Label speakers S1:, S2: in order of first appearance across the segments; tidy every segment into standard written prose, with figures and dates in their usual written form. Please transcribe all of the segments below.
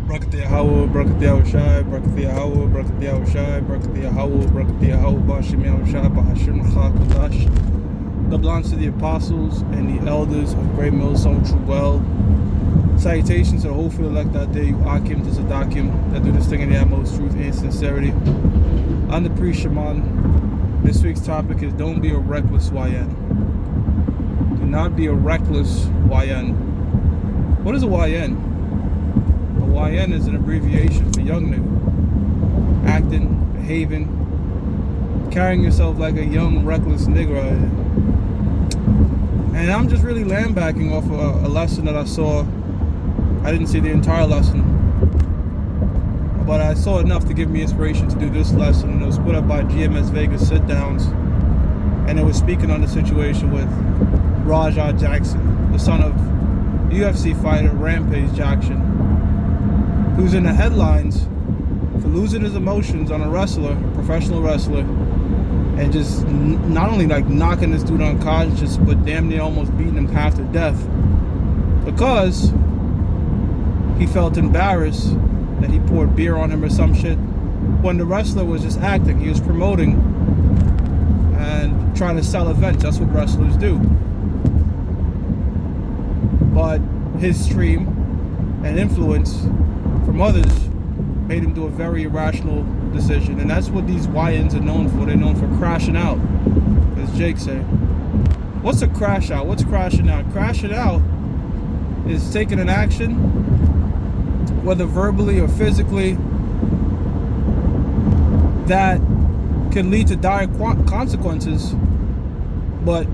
S1: Brakat Yahweh, Brakat Yahushai, Brakat Yahweh, Brakat Yahushai, Brakat Yahweh, Brakat Yahweh, Bashim Yahushai, Bahashim Chakadash. The belongs to the apostles and the elders of Great Millstone True Well. Salutations to the whole field elect that day, you Akim to Zadakim, that do this thing in the utmost truth and sincerity. I'm the priest Shaman. This week's topic is don't be a reckless YN. Do not be a reckless YN. What is a YN? YN is an abbreviation for young nigga. Acting, behaving, carrying yourself like a young, reckless nigga. And I'm just really lambacking off a lesson that I saw. I didn't see the entire lesson, but I saw enough to give me inspiration to do this lesson. And it was put up by GMS Vegas sit-downs, and it was speaking on the situation with Rajah Jackson, the son of UFC fighter Rampage Jackson, who's in the headlines for losing his emotions on a wrestler, a professional wrestler, and just not only like knocking this dude unconscious, but damn near almost beating him half to death because he felt embarrassed that he poured beer on him or some shit when the wrestler was just acting. He was promoting and trying to sell events. That's what wrestlers do. But his stream and influence from others made him do a very irrational decision, and that's what these YNs are known for. They're known for crashing out, as Jake said. What's a crash out? What's crashing out? Crashing out is taking an action, whether verbally or physically, that can lead to dire consequences, but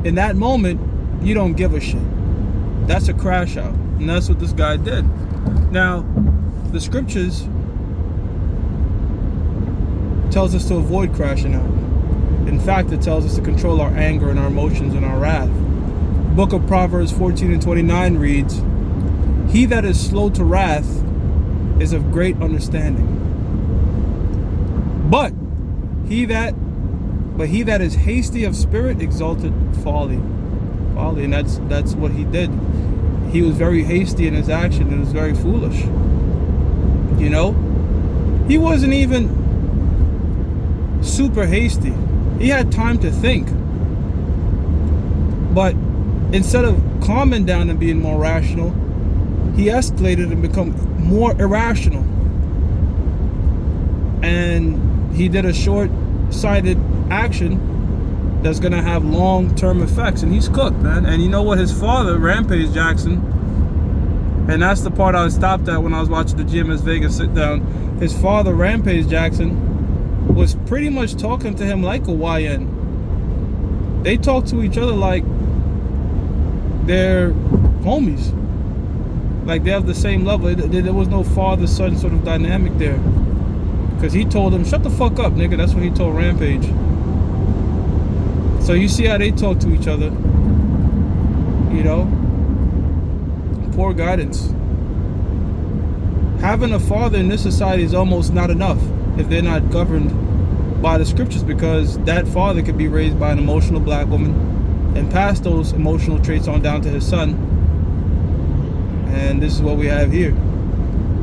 S1: in that moment you don't give a shit. That's a crash out, and that's what this guy did. Now, the scriptures tells us to avoid crashing out. In fact, it tells us to control our anger and our emotions and our wrath. The book of Proverbs 14 and 29 reads, "He that is slow to wrath is of great understanding. But he that is hasty of spirit exalted folly." Folly, and that's what he did. He was very hasty in his action, and it was very foolish. You know? He wasn't even super hasty. He had time to think. But instead of calming down and being more rational, he escalated and become more irrational. And he did a short-sighted action that's going to have long-term effects. And he's cooked, man. And you know what? His father, Rampage Jackson, and that's the part I stopped at when I was watching the GMS Vegas sit-down. His father, Rampage Jackson, was pretty much talking to him like a YN. They talk to each other like they're homies. Like they have the same level. There was no father-son sort of dynamic there. Because he told him, shut the fuck up, nigga. That's what he told Rampage. So you see how they talk to each other. You know? Poor guidance. Having a father in this society is almost not enough if they're not governed by the scriptures, because that father could be raised by an emotional black woman and pass those emotional traits on down to his son. And this is what we have here.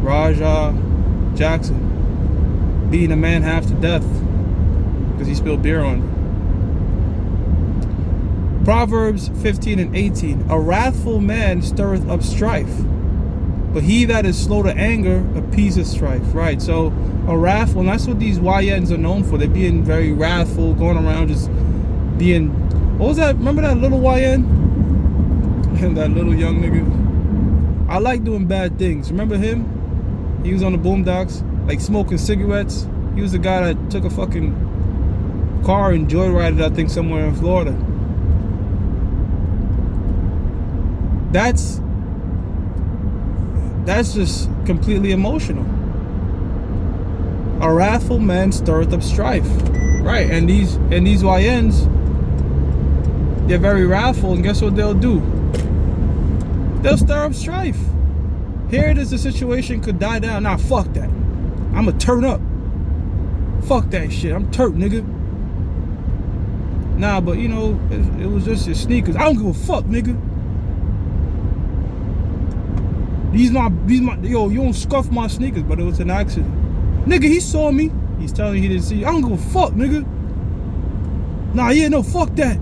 S1: Rajah Jackson beating a man half to death because he spilled beer on him. Proverbs 15 and 18. A wrathful man stirreth up strife, but he that is slow to anger appeaseth strife. Right, so a wrathful, and that's what these YNs are known for. They're being very wrathful, going around just being, what was that? Remember that little YN? That little young nigga. I like doing bad things. Remember him? He was on the Boondocks, like smoking cigarettes. He was the guy that took a fucking car and joyrided, I think, somewhere in Florida. That's just completely emotional. A wrathful man stirreth up strife. Right, and these YNs, they're very wrathful, and guess what they'll do? They'll stir up strife. Here it is, the situation could die down. Nah, fuck that. I'ma turn up. Fuck that shit. I'm turnt, nigga. Nah, but you know, it was just your sneakers. I don't give a fuck, nigga. yo, you don't scuff my sneakers, but it was an accident. Nigga, he saw me. He's telling you he didn't see you. I don't give a fuck, nigga. Nah, yeah, no, fuck that.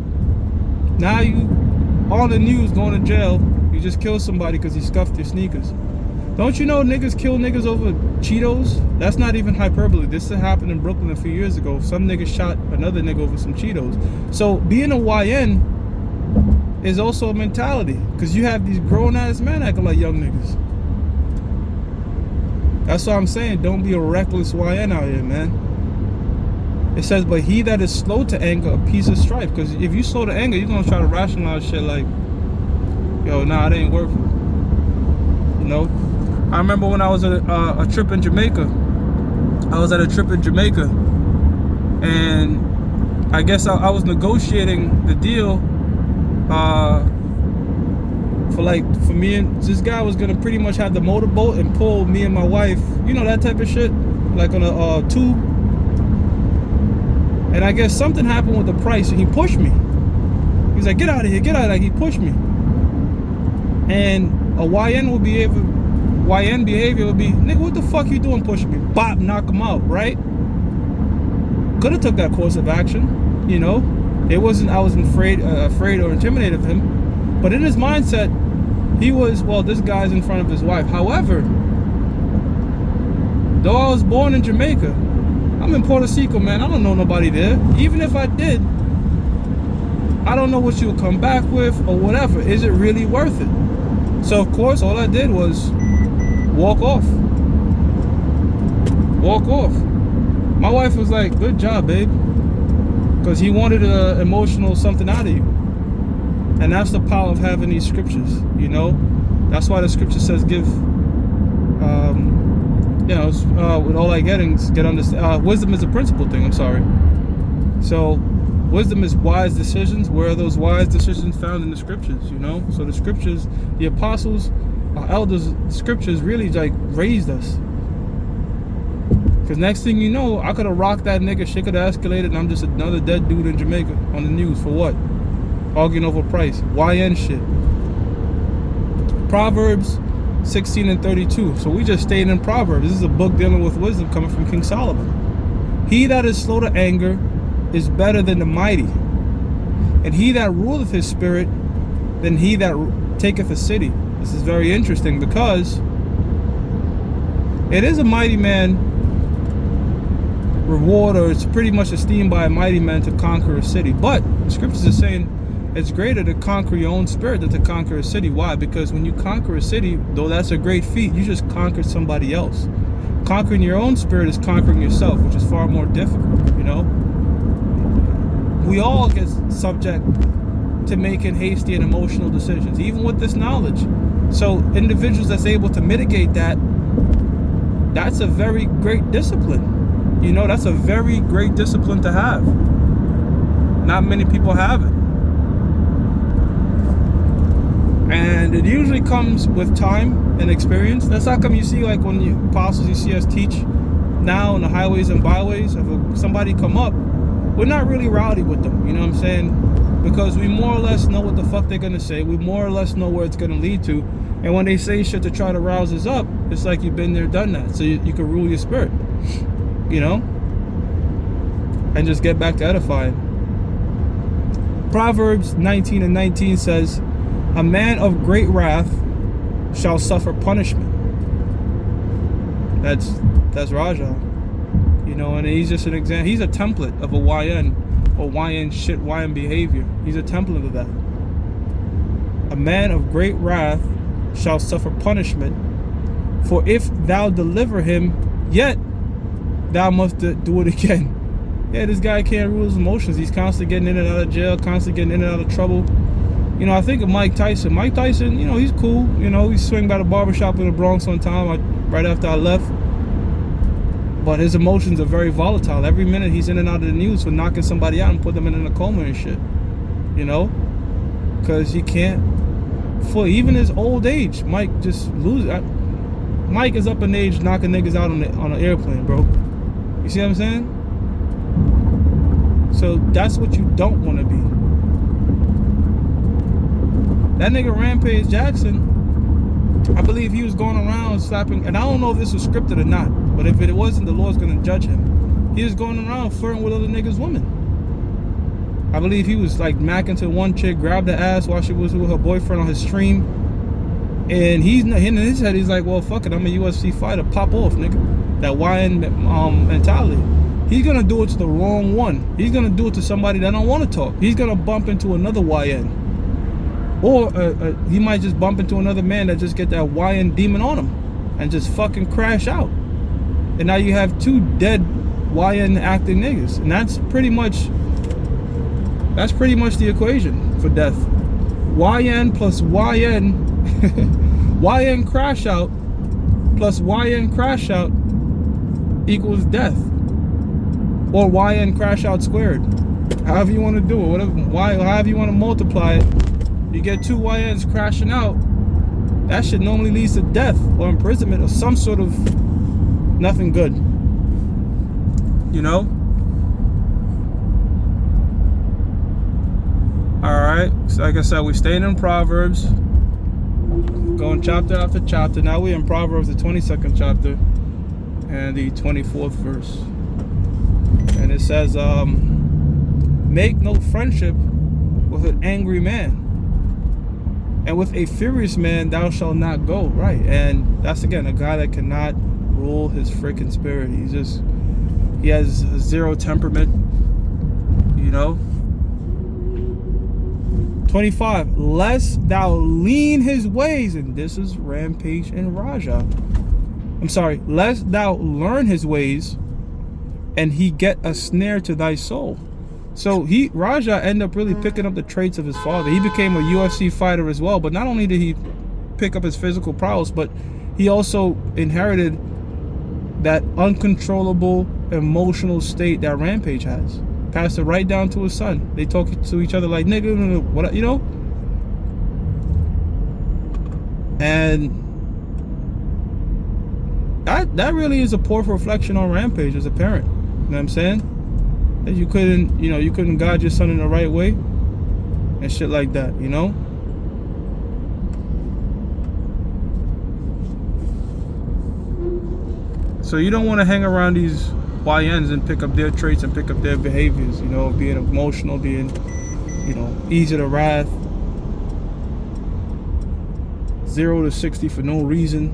S1: Now you on the news going to jail. You just killed somebody because he scuffed your sneakers. Don't you know niggas kill niggas over Cheetos? That's not even hyperbole. This happened in Brooklyn a few years ago. Some nigga shot another nigga over some Cheetos. So being a YN is also a mentality, because you have these grown-ass men acting like young niggas. That's what I'm saying. Don't be a reckless YN out here, man. It says, but he that is slow to anger, a piece of strife. Because if you slow to anger, you're going to try to rationalize shit like, yo, nah, it ain't worth it. You know? I remember when I was at a trip in Jamaica. I was at a trip in Jamaica. And I guess I was negotiating the deal for me, and this guy was gonna pretty much have the motorboat and pull me and my wife, you know, that type of shit, like on a tube. And I guess something happened with the price, and he pushed me. He's like, get out of here, get out of here. He pushed me. And a YN behavior would be, nigga, what the fuck you doing pushing me? Bop, knock him out, right? Could have took that course of action, you know. It wasn't, I wasn't afraid or intimidated of him. But in his mindset, he was, well, this guy's in front of his wife. However, though I was born in Jamaica, I'm in Puerto Rico, man. I don't know nobody there. Even if I did, I don't know what you would come back with or whatever. Is it really worth it? So, of course, all I did was walk off. Walk off. My wife was like, good job, babe. Because he wanted an emotional something out of you. And that's the power of having these scriptures, you know. That's why the scripture says give, you know, with all I get understanding. Wisdom is a principal thing, I'm sorry. So wisdom is wise decisions. Where are those wise decisions found in the scriptures, you know? So the scriptures, the apostles, our elders, the scriptures really like raised us. Because next thing you know, I could have rocked that nigga, shit could have escalated, and I'm just another dead dude in Jamaica on the news. For what? Arguing over price. YN shit. Proverbs 16:32. So we just stayed in Proverbs. This is a book dealing with wisdom coming from King Solomon. He that is slow to anger is better than the mighty, and he that ruleth his spirit than he that taketh a city. This is very interesting, because it is a mighty man reward, or it's pretty much esteemed by a mighty man to conquer a city. But the scriptures are saying it's greater to conquer your own spirit than to conquer a city. Why? Because when you conquer a city, though that's a great feat, you just conquered somebody else. Conquering your own spirit is conquering yourself, which is far more difficult, you know? We all get subject to making hasty and emotional decisions, even with this knowledge. So individuals that's able to mitigate that, that's a very great discipline. You know, that's a very great discipline to have. Not many people have it. And it usually comes with time and experience. That's how come you see, like, when the apostles, you see us teach now on the highways and byways, if somebody come up, we're not really rowdy with them, you know what I'm saying? Because we more or less know what the fuck they're gonna say. We more or less know where it's gonna lead to. And when they say shit to try to rouse us up, it's like you've been there, done that. So you can rule your spirit, you know? And just get back to edifying. Proverbs 19:19 says, a man of great wrath shall suffer punishment. That's Raja. You know, and he's just an example. He's a template of a YN, or YN shit, YN behavior. He's a template of that. A man of great wrath shall suffer punishment, for if thou deliver him, yet thou must do it again. Yeah, this guy can't rule his emotions. He's constantly getting in and out of jail, constantly getting in and out of trouble. You know, I think of Mike Tyson. Mike Tyson, you know, he's cool. You know, he swing by the barbershop in the Bronx one time, right after I left. But his emotions are very volatile. Every minute he's in and out of the news for knocking somebody out and put them in a coma and shit. You know? Because he can't, for even his old age, Mike just loses. Mike is up in age knocking niggas out on an airplane, bro. You see what I'm saying? So that's what you don't want to be. That nigga Rampage Jackson, I believe he was going around slapping, and I don't know if this was scripted or not, but if it wasn't, the Lord's gonna judge him. He was going around flirting with other niggas' women. I believe he was like macking to one chick, grabbed the ass while she was with her boyfriend on his stream. And in his head, he's like, well, fuck it, I'm a UFC fighter, pop off, nigga. That YN mentality. He's gonna do it to the wrong one. He's gonna do it to somebody that don't want to talk. He's gonna bump into another YN. Or he might just bump into another man that just get that YN demon on him and just fucking crash out. And now you have two dead YN acting niggas. And that's pretty much the equation for death. YN plus YN YN crash out plus YN crash out equals death. Or YN crash out squared. However you want to do it. However you want to multiply it. You get two YNs crashing out, that shit normally leads to death or imprisonment or some sort of nothing good. You know? Alright, so like I said, we stayed in Proverbs, going chapter after chapter. Now we're in Proverbs, the 22nd chapter and the 24th verse. And it says, make no friendship with an angry man, and with a furious man thou shalt not go. Right. And that's, again, a guy that cannot rule his freaking spirit. He has zero temperament, you know. 25, lest thou lean his ways, and this is Rampage and Raja. I'm sorry, lest thou learn his ways, and he get a snare to thy soul. So Raja ended up really picking up the traits of his father. He became a UFC fighter as well, but not only did he pick up his physical prowess, but he also inherited that uncontrollable emotional state that Rampage has. Passed it right down to his son. They talk to each other like nigga, what, you know? And that really is a poor reflection on Rampage as a parent. You know what I'm saying? That you couldn't guide your son in the right way and shit like that, you know? So you don't want to hang around these YNs and pick up their traits and pick up their behaviors, you know, being emotional, being, you know, easy to wrath, 0 to 60 for no reason,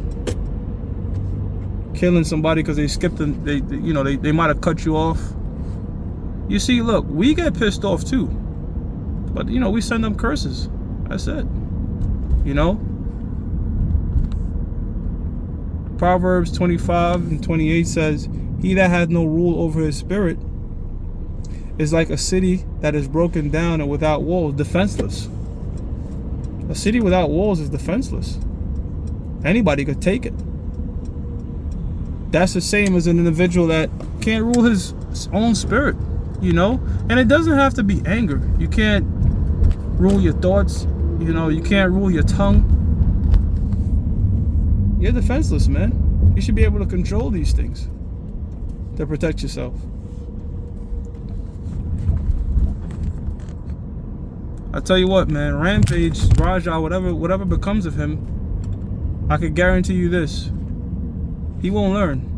S1: killing somebody because they skipped them, they might have cut you off. You see, look, we get pissed off too, but you know, we send them curses. That's it, you know. Proverbs 25 and 28 says, he that hath no rule over his spirit is like a city that is broken down and without walls, defenseless. A city without walls is defenseless. Anybody could take it. That's the same as an individual that can't rule his own spirit, you know? And it doesn't have to be anger. You can't rule your thoughts, you know, you can't rule your tongue. You're defenseless, man. You should be able to control these things to protect yourself. I tell you what, man, Rampage, Raja, whatever becomes of him, I can guarantee you this: he won't learn.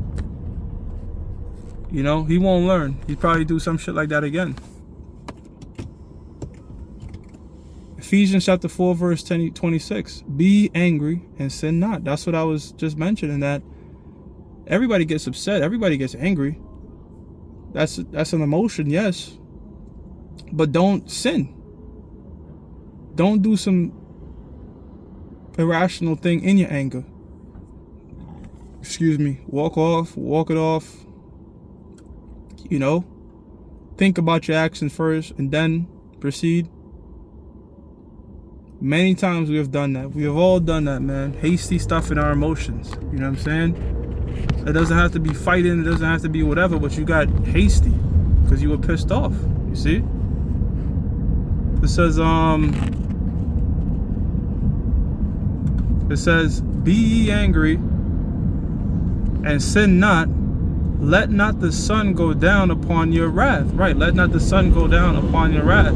S1: You know, he won't learn. He'd probably do some shit like that again. Ephesians chapter 4 verse 26. Be angry and sin not. That's what I was just mentioning, that everybody gets upset. Everybody gets angry. That's an emotion, yes. But don't sin. Don't do some irrational thing in your anger. Excuse me. Walk it off. You know, think about your actions first and then proceed. Many times we have done that. We have all done that, man. Hasty stuff in our emotions. You know what I'm saying? It doesn't have to be fighting. It doesn't have to be whatever, but you got hasty because you were pissed off. You see? It says, be ye angry and sin not. Let not the sun go down upon your wrath. Right, let not the sun go down upon your wrath.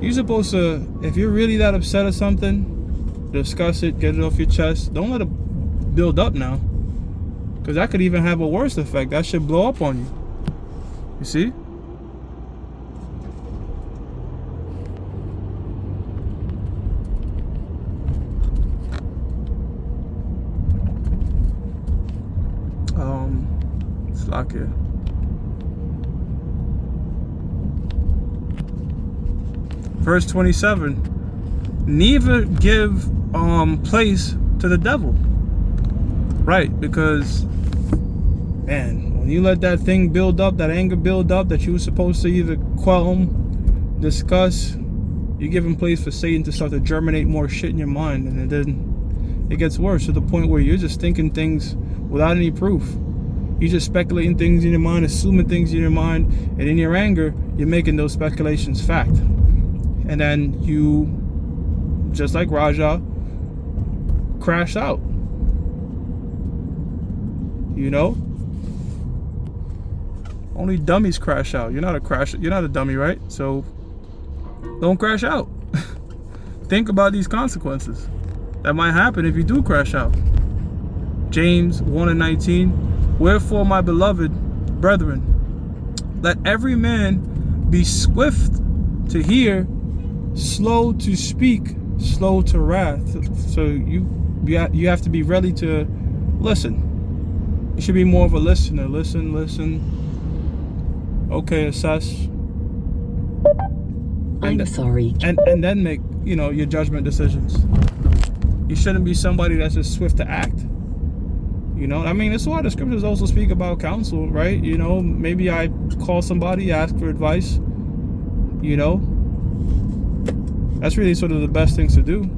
S1: You're supposed to, if you're really that upset or something, discuss it, get it off your chest. Don't let it build up now, because that could even have a worse effect. That should blow up on you. You see? Slack here. Verse 27. Neither give place to the devil. Right, because man, when you let that thing build up, that anger build up, that you were supposed to either quell, discuss, you're giving place for Satan to start to germinate more shit in your mind, and then it gets worse to the point where you're just thinking things without any proof. You're just speculating things in your mind, assuming things in your mind, and in your anger, you're making those speculations fact. And then you, just like Raja, crash out. You know? Only dummies crash out. You're not a dummy, right? So don't crash out. Think about these consequences that might happen if you do crash out. James 1:19. Wherefore, my beloved brethren, let every man be swift to hear, slow to speak, slow to wrath. So you have to be ready to listen. You should be more of a listener. Listen. Okay, assess.
S2: I'm sorry.
S1: And then make, your judgment decisions. You shouldn't be somebody that's just swift to act. That's why the scriptures also speak about counsel, right? Maybe I call somebody, ask for advice. That's really sort of the best things to do.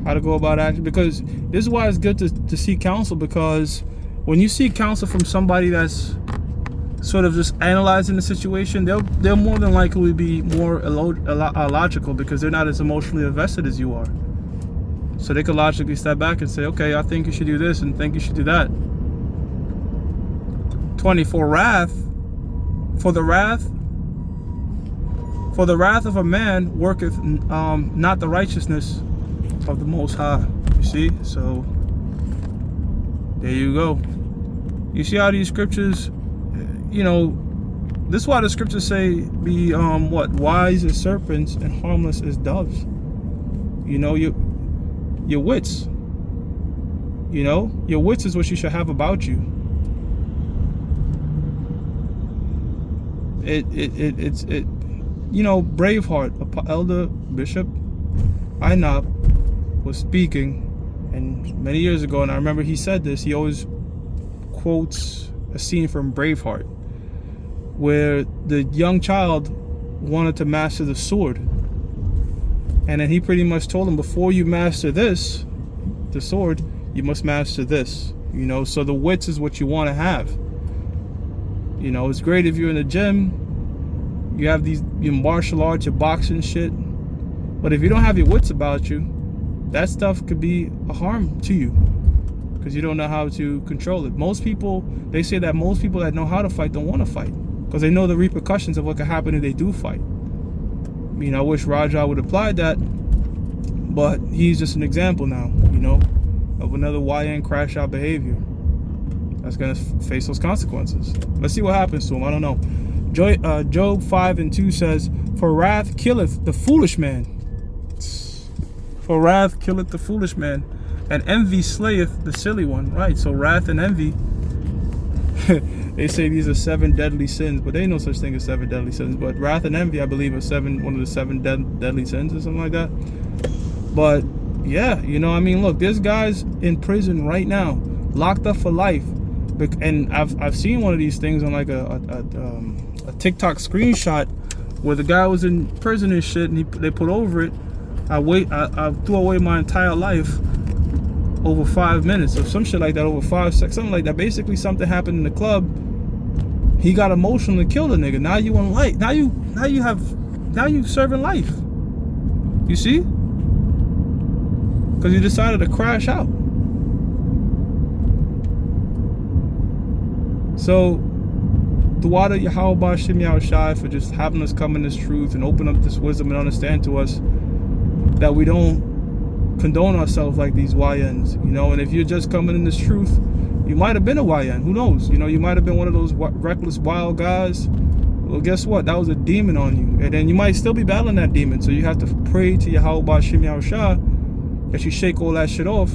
S1: How to go about action. Because this is why it's good to seek counsel, because when you seek counsel from somebody that's sort of just analyzing the situation, they'll more than likely be more logical, because they're not as emotionally invested as you are. So they could logically step back and say, okay, I think you should do this and think you should do that. 20, for the wrath of a man worketh not the righteousness of the Most High. You see? So there you go. You see how these scriptures, this is why the scriptures say be wise as serpents and harmless as doves. Your wits. Your wits is what you should have about you. It's Braveheart, Elder Bishop Einab was speaking, and many years ago, and I remember he said this. He always quotes a scene from Braveheart where the young child wanted to master the sword. And then he pretty much told him, before you master this, the sword, you must master this. So the wits is what you want to have. It's great if you're in the gym, you have your martial arts, your boxing shit. But if you don't have your wits about you, that stuff could be a harm to you, because you don't know how to control it. They say that most people that know how to fight don't want to fight, because they know the repercussions of what could happen if they do fight. I wish Raja would apply that, but he's just an example now, of another YN crash out behavior that's going to face those consequences. Let's see what happens to him. I don't know. Job 5:2 says, for wrath killeth the foolish man. For wrath killeth the foolish man, and envy slayeth the silly one. Right, so wrath and envy, they say these are 7 deadly sins, but there ain't no such thing as 7 deadly sins. But wrath and envy, I believe, are one of the 7 deadly sins or something like that. But yeah, look, there's guys in prison right now, locked up for life, and I've seen one of these things on like a TikTok screenshot where the guy was in prison and shit, and they put over it, I threw away my entire life over 5 minutes or some shit like that, over 5 seconds, something like that. Basically, something happened in the club. He got emotional and killed a nigga. Now you on life. Now you serving life. You see? Because you decided to crash out. So, Dua to Yahweh Bashim Yahushai for just having us come in this truth and open up this wisdom and understand to us that we don't condone ourselves like these YNs, you know. And if you're just coming in this truth, you might have been a YN. Who knows? You know, you might have been one of those reckless, wild guys. Well, guess what? That was a demon on you. And then you might still be battling that demon. So you have to pray to Yahweh Ba'Shem Yahushua that you shake all that shit off,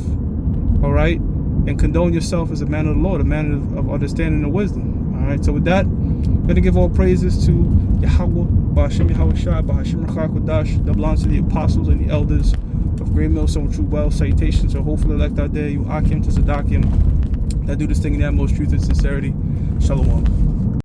S1: all right? And condone yourself as a man of the Lord, a man of understanding and wisdom, all right? So with that, I'm going to give all praises to Yahweh Ba'Shem Yahushua, Ba'Shem Rachar Kodash, that belongs to the apostles and the elders of Great Millstone True Well. Salutations. So hopefully like that day, you Akim to Sadakim, that do this thing in the utmost truth and sincerity. Shalom.